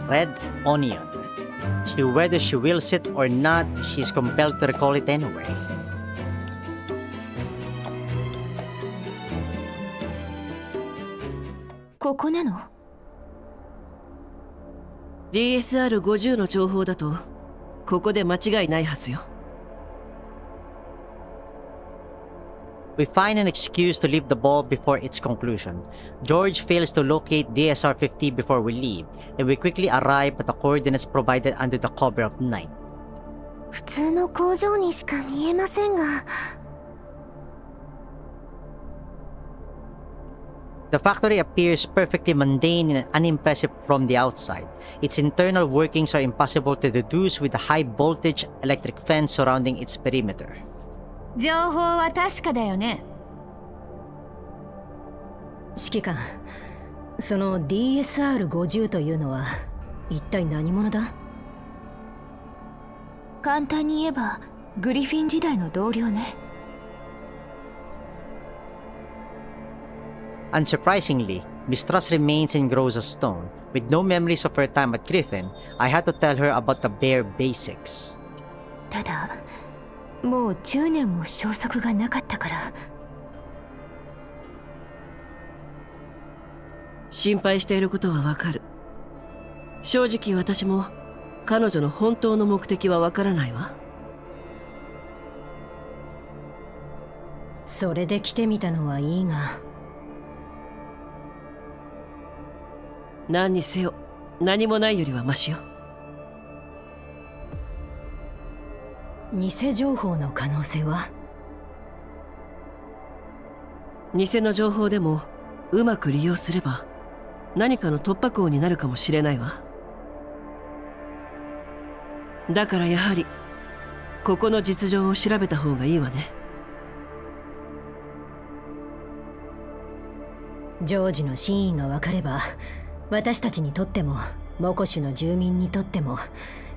Red onion. Whether she wills it or not, she is compelled to recall it anyway. DSR50 の情報だと、ここで間違いないはずよ。We find an excuse to leave the ball before its conclusion. George fails to locate DSR-50 before we leave, and we quickly arrive at the coordinates provided under the cover of night. 普通の工場にしか見えませんが。The factory appears perfectly mundane and unimpressive from the outside. Its internal workings are impossible to deduce with the high voltage electric fence surrounding its perimeter. 情報は確かだよね。指揮官、その DSR-50 というのは一体何者だ？簡単に言えばグリフィン時代の同僚ね。Unsurprisingly, mistrust remains in Groza's stone. With no memories of her time at Griffin, I had to tell her about the bare basics. ただ、もう10年も消息がなかったから。心配していることはわかる。正直私も彼女の本当の目的はわからないわ。それで来てみたのはいいが。何にせよ、何もないよりはマシよ。偽情報の可能性は？偽の情報でもうまく利用すれば何かの突破口になるかもしれないわ。だからやはりここの実情を調べた方がいいわね。ジョージの真意が分かれば、私たちにとってもモコシュの住民にとっても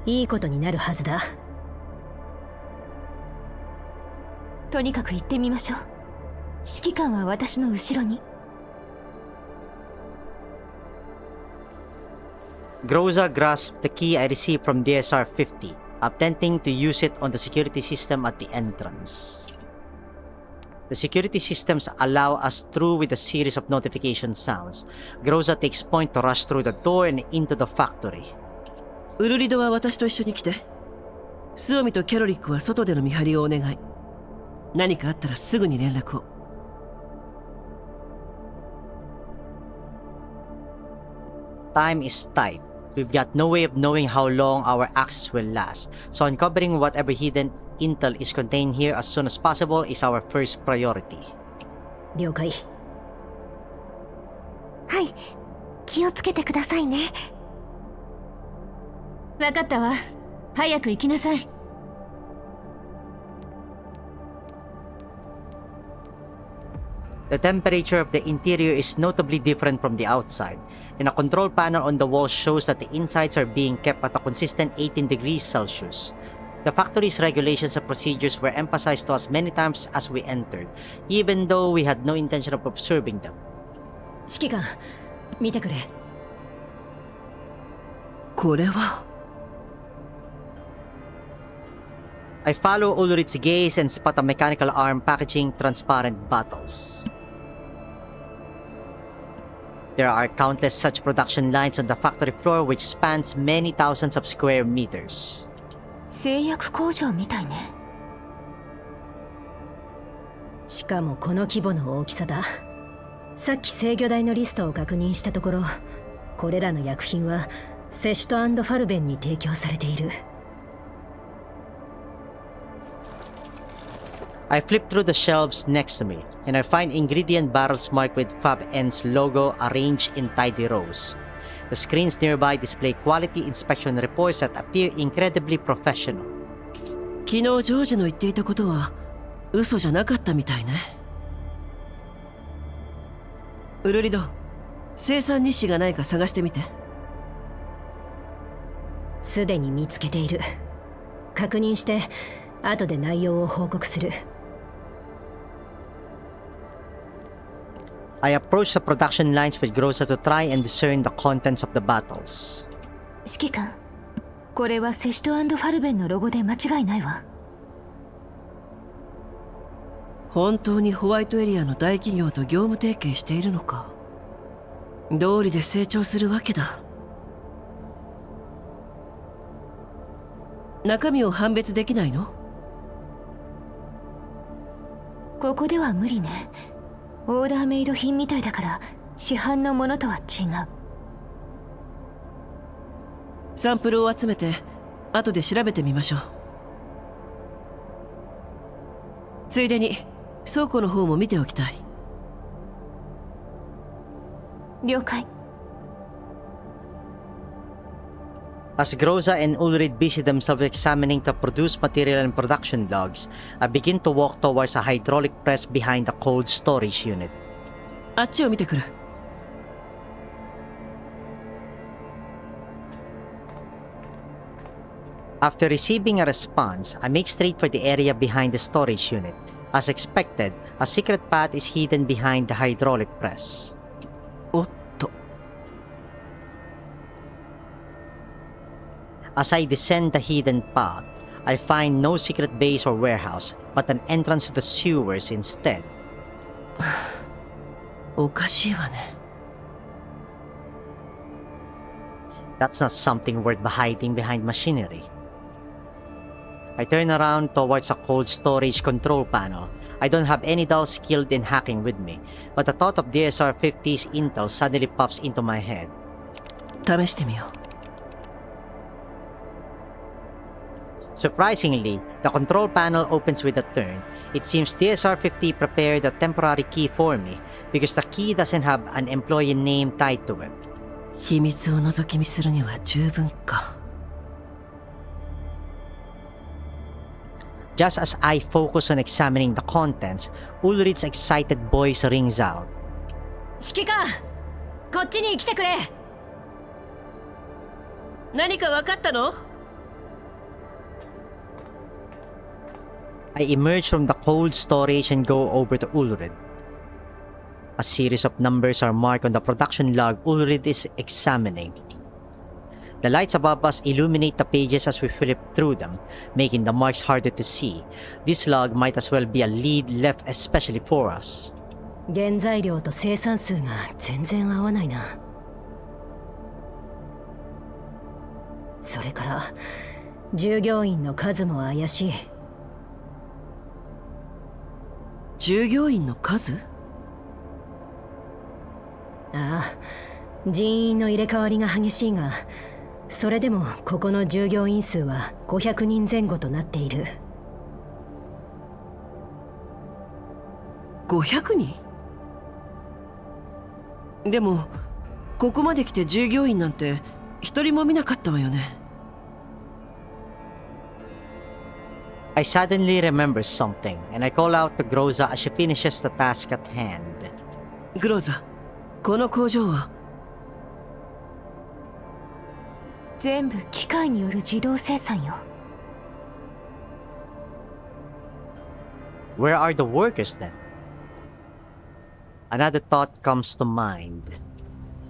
いいことになるはずだ。とにかく行ってみましょう。指揮官は私の後ろに。Groza grasped the key I received from DSR-50, attempting to use it on the security system at the entrance. The security systems allow us through with a series of notification sounds. Groza takes point to rush through the door and into the factory. ウルリドは私と一緒に来て。スオミとキャロリックは外での見張りをお願い。何かあったらすぐに連絡を。Time is tight. We've got no way of knowing how long our access will last, so uncovering whatever hidden intel is contained here as soon as possible is our first priority. 了解。はい、気をつけてくださいね。わかったわ。早く行きなさい。The temperature of the interior is notably different from the outside, and a control panel on the wall shows that the insides are being kept at a consistent 18 degrees Celsius. The factory's regulations and procedures were emphasized to us many times as we entered, even though we had no intention of observing them. 指揮官、見てくれ。これは。I follow Ulrich's gaze and spot a mechanical arm packaging transparent bottles. There are countless such production lines on the factory floor which spans many thousands of square meters. 製薬工場みたいね。しかもこの規模の大きさだ。さっき制御台のリストを確認したところ、これらの薬品はセシュト&ファルベンに提供されている。I flip through the shelves next to me, and I find ingredient barrels marked with FabN's logo arranged in tidy rows. The screens nearby display quality inspection reports that appear incredibly professional. 昨日ジョージの言っていたことは嘘じゃなかったみたいね。ウルリド、生産日誌がないか探してみて。すでに見つけている。確認して後で内容を報告する。I approach the production lines with Groza to try and discern the contents of the bottles. 指揮官、これはセシト&ファルベンのロゴで間違いないわ。本当にホワイトエリアの大企業と業務提携しているのか。道理で成長するわけだ。中身を判別できないの？ここでは無理ね。オーダーメイド品みたいだから市販のものとは違う。サンプルを集めて後で調べてみましょう。ついでに倉庫の方も見ておきたい。了解。As Groza and Ulrid busy themselves examining the produced material and production logs, I begin to walk towards a hydraulic press behind the cold storage unit. あっちを見てくる。After receiving a response, I make straight for the area behind the storage unit. As expected, a secret path is hidden behind the hydraulic press. おっと。As I descend the hidden path, I find no secret base or warehouse, but an entrance to the sewers instead. おかしいわね。That's not something worth hiding behind machinery. I turn around towards a cold storage control panel. I don't have any dull skilled in hacking with me, but the thought of DSR-50's intel suddenly pops into my head. 試してみよう。Surprisingly, the control panel opens with a turn. It seems DSR-50 prepared a temporary key for me, because the key doesn't have an employee name tied to it. 秘密を覗き見するには十分か。Just as I focus on examining the contents, Ulrich's excited voice rings out. 指揮官、こっちに来てくれ。何か分かったの？ I emerge from the cold storage and go over to Ulrich. A series of numbers are marked on the production log Ulrich is examining. The lights above us illuminate the pages as we flip through them, making the marks harder to see. This log might as well be a lead left especially for us. 原材料と生産数が全然合わないな。それから従業員の数も怪しい。従業員の数？ああ、人員の入れ替わりが激しいが、それでもここの従業員数は500人前後となっている。500人？でもここまで来て従業員なんて一人も見なかったわよね。I suddenly remember something, and I call out to Groza as she finishes the task at hand. グローザ、この工場は全部機械による自動生産よ。Where are the workers then? Another thought comes to mind.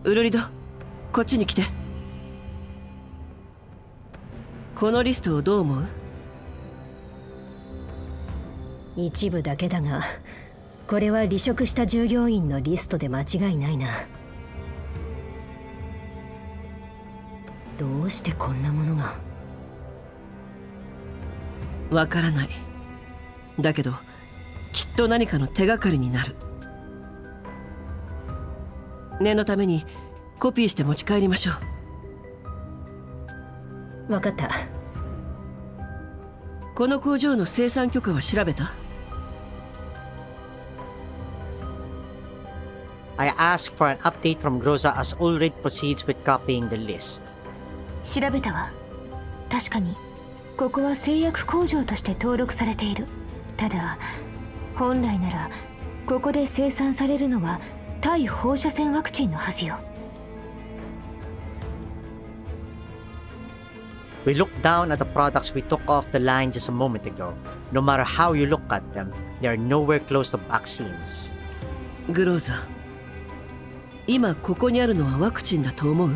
ウルリド、こっちに来て。このリストをどう思う？一部だけだが、これは離職した従業員のリストで間違いないな。どうしてこんなものが。わからない。だけどきっと何かの手がかりになる。念のためにコピーして持ち帰りましょう。わかった。この工場の生産許可は調べた？ I ask for an update from Groza as Ulrich proceeds with copying the list. 調べたわ。確かにここは製薬工場として登録されている。ただ本来ならここで生産されるのは対放射線ワクチンのはずよ。We look down at the products we took off the line just a moment ago. No matter how you look at them, they are nowhere close to vaccines. グローザ、今ここにあるのはワクチンだと思う？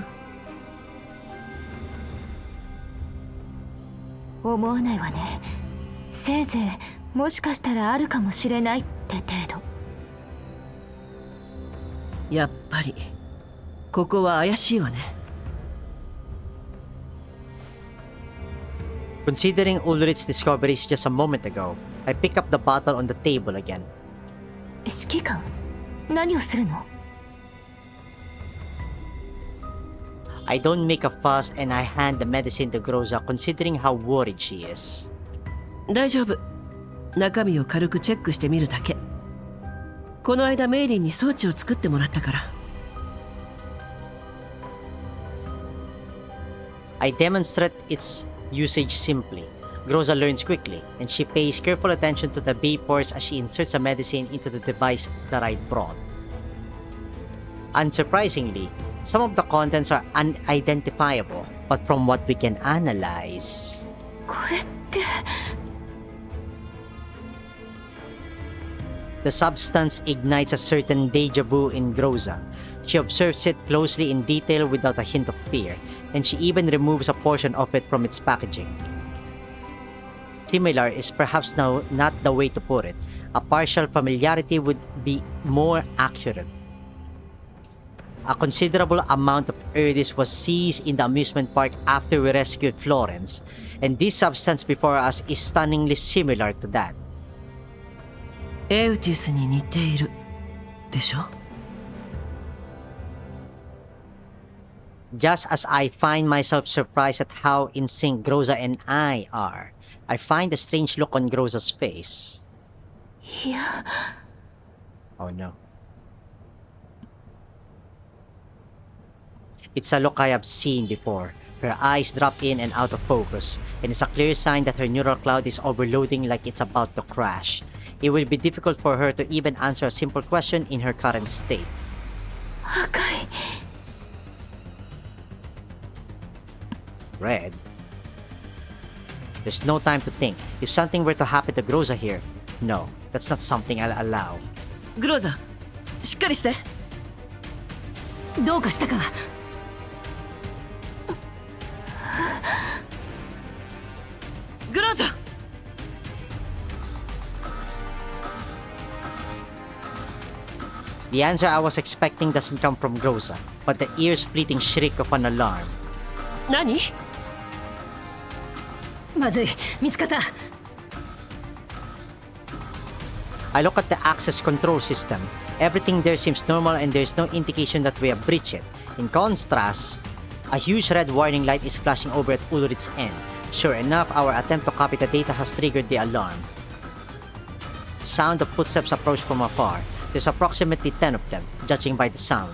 思わないわね。せいぜいもしかしたらあるかもしれないって程度。やっぱりここは怪しいわね。 Considering Ulrich's discoveries just a moment ago, I pick up the bottle on the table again. 指揮官、何をするの？ I don't make a fuss and I hand the medicine to Groza considering how worried she is. 大丈夫。中身を軽くチェックしてみるだけ。この間メイリンに装置を作ってもらったから。 I demonstrate its usage simply. Groza learns quickly, and she pays careful attention to the vapors as she inserts a medicine into the device that I brought. Unsurprisingly, some of the contents are unidentifiable, but from what we can analyze... これって。 The substance ignites a certain deja vu in Groza. She observes it closely in detail without a hint of fear, and she even removes a portion of it from its packaging. Similar is perhaps now not the way to put it. A partial familiarity would be more accurate. A considerable amount of Erdis was seized in the amusement park after we rescued Florence, and this substance before us is stunningly similar to that. エウティスに似ているでしょ。 Just as I find myself surprised at how in sync Groza and I are, I find a strange look on Groza's face. いや。 Oh no. It's a look I have seen before. Her eyes drop in and out of focus, and it's a clear sign that her neural cloud is overloading like it's about to crash. It will be difficult for her to even answer a simple question in her current state. 赤い。 Red? There's no time to think. If something were to happen to Groza here, no, that's not something I'll allow. グローザ、しっかりして。どうかしたか？グローザ。 The answer I was expecting doesn't come from Groza, but the ear-splitting shriek of an alarm. 何？まずい、見つかった。 I look at the access control system. Everything there seems normal and there's no indication that we have breached it. In contrast, a huge red warning light is flashing over at Ulrich's end. Sure enough, our attempt to copy the data has triggered the alarm. The sound of footsteps approach from afar. There's approximately 10 of them, judging by the sound.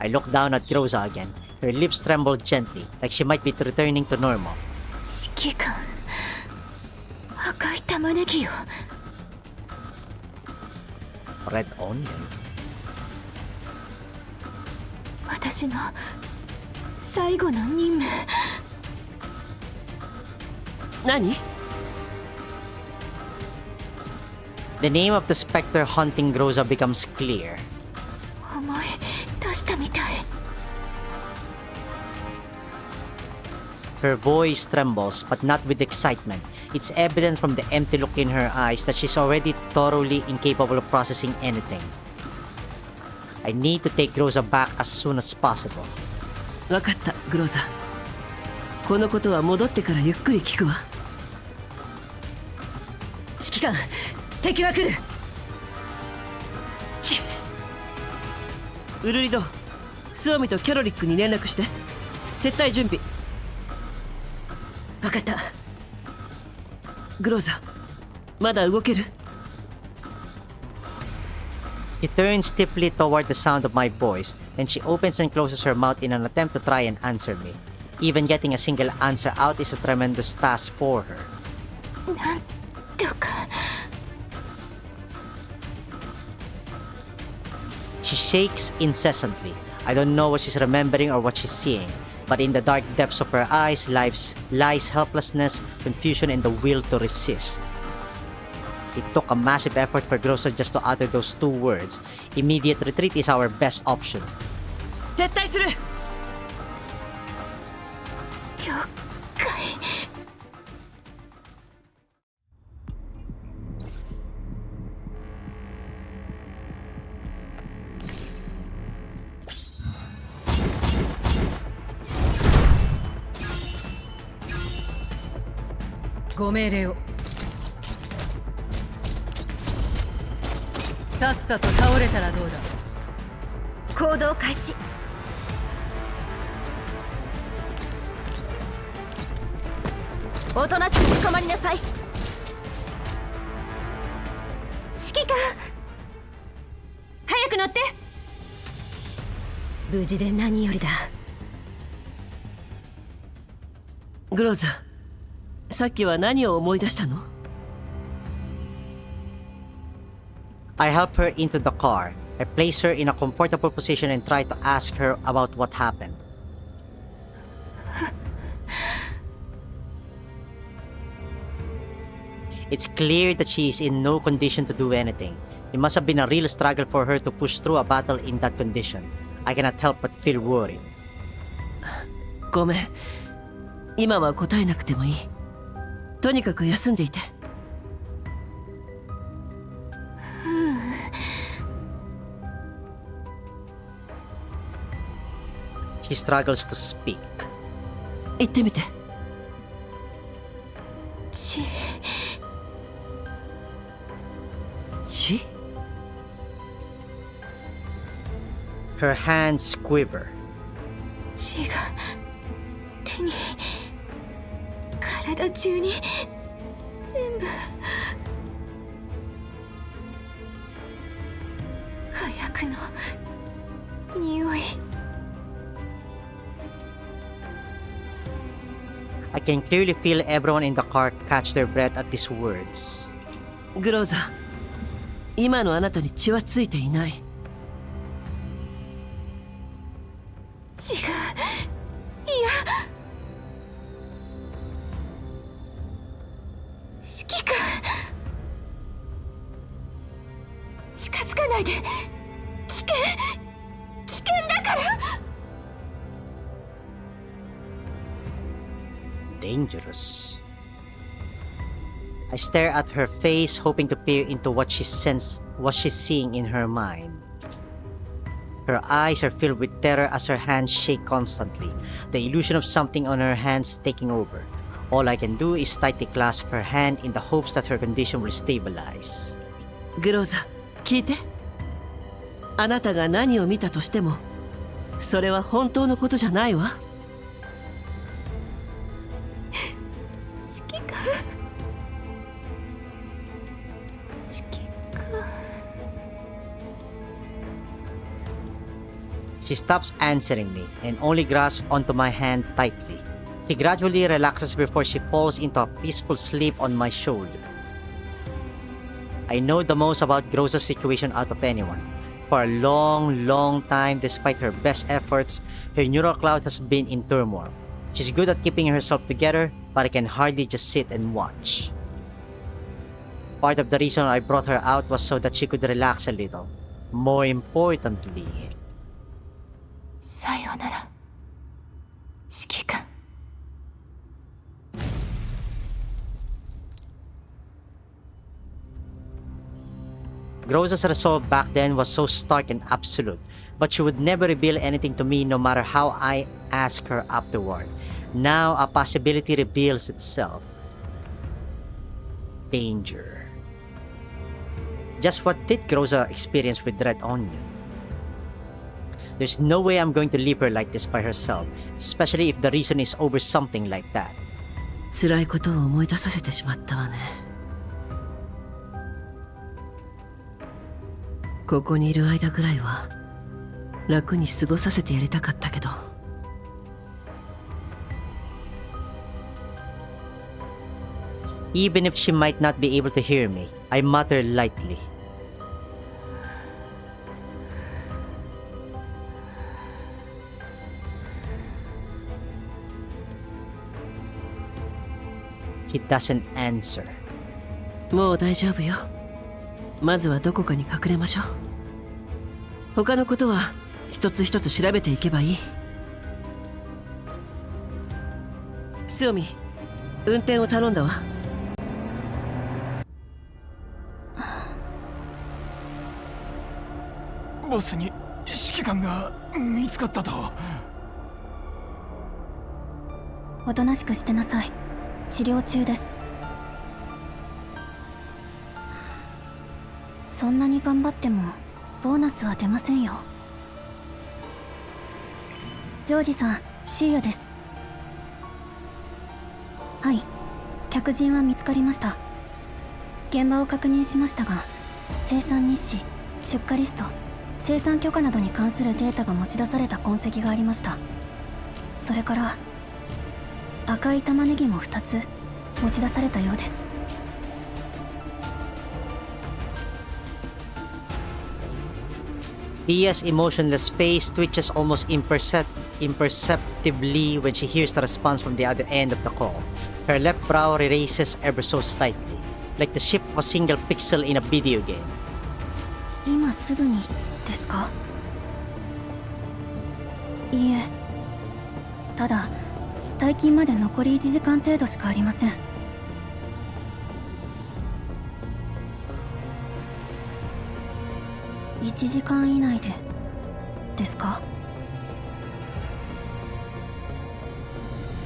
I look down at Groza again. Her lips tremble gently, like she might be returning to normal. 指揮官、赤い玉ねぎよ。 Red onion? 私の最後の任務。何？ The name of the specter haunting Groza becomes clear. 思い出したみたい。 Her voice trembles, but not with excitement. It's evident from the empty look in her eyes that she's already thoroughly incapable of processing anything. I need to take Groza back as soon as possible. わかった、グローザ。このことは戻ってからゆっくり聞くわ。指揮官、敵が来る。ウルリド、スオミとキャロリックに連絡して。撤退準備。わかった。グローザ、まだ動ける？ She turns stiffly toward the sound of my voice, and she opens and closes her mouth in an attempt to try and answer me. Even getting a single answer out is a tremendous task for her. なんとか。 She shakes incessantly. I don't know what she's remembering or what she's seeing, but in the dark depths of her eyes lies helplessness, confusion, and the will to resist. It took a massive effort for Groza just to utter those two words. Immediate retreat is our best option. 撤退する。了解。ご命令を。さっさと倒れたらどうだ。行動開始。おとなしく捕まりなさい。指揮官、早く乗って。無事で何よりだ。グローザ、さっきは何を思い出したの？ I help her into the car. I place her in a comfortable position and try to ask her about what happened. It's clear that she is in no condition to do anything. It must have been a real struggle for her to push through a battle in that condition. I cannot help but feel worried. ごめん、今は答えなくてもいい。とにかく休んでいて。She struggles to speak. 言ってみて。血？Her hands quiver. 血が手に、体中に全部。火薬の匂い。I can clearly feel everyone in the car catch their breath at these words. グローザ、今のあなたに血はついていない。違う。いや、指揮官、近づかないで。危険だから。Dangerous. I stare at her face, hoping to peer into what she's seeing in her mind. Her eyes are filled with terror as her hands shake constantly, the illusion of something on her hands taking over. All I can do is tightly clasp her hand in the hopes that her condition will stabilize. グローザ、聞いて。あなたが何を見たとしても、それは本当のことじゃないわ。指揮官。She stops answering me and only grasps onto my hand tightly. She gradually relaxes before she falls into a peaceful sleep on my shoulder. I know the most about Groza's situation out of anyone. For a long time, despite her best efforts, her neural cloud has been in turmoil. She's good at keeping herself together, but I can hardly just sit and watch. Part of the reason I brought her out was so that she could relax a little. More importantly, さようなら、指揮官。Groza's resolve back then was so stark and absolute, but she would never reveal anything to me no matter how I asked her afterward. Now a possibility reveals itself. Danger. Just what did Groza experience with Red Onion? There's no way I'm going to leave her like this by herself, especially if the reason is over something like that. 辛いことを思い出させてしまったわね。ここにいる間くらいは楽に過ごさせてやりたかったけど。Even if she might not be able to hear me, I mutter lightly. He doesn't answer. もう大丈夫よ。まずはどこかに隠れましょう。他のことは一つ一つ調べていけばいい。スオミ、運転を頼んだわ。ボスに指揮官が見つかったと。おとなしくしてなさい。治療中です。そんなに頑張ってもボーナスは出ませんよ。ジョージさん、シーヤです。はい、客人は見つかりました。現場を確認しましたが、生産日誌、出荷リスト、生産許可などに関するデータが持ち出された痕跡がありました。それから赤い玉ねぎも2つ持ち出されたようです。Dia's emotionless face twitches almost imperceptibly when she hears the response from the other end of the call. Her left brow raises ever so slightly, like the shift of a single pixel in a video game. 今すぐにですか？いいえ、ただ退勤まで残り1時間程度しかありません。1時間以内でですか？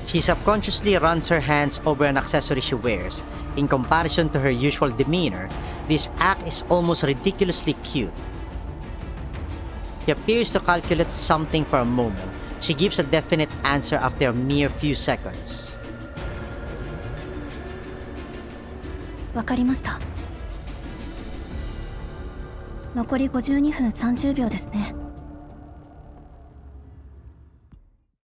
She subconsciously runs her hands over an accessory she wears. In comparison to her usual demeanor, this act is almost ridiculously cute. She appears to calculate something for a moment. She gives a definite answer after a mere few seconds. わかりました。残り52分30秒ですね。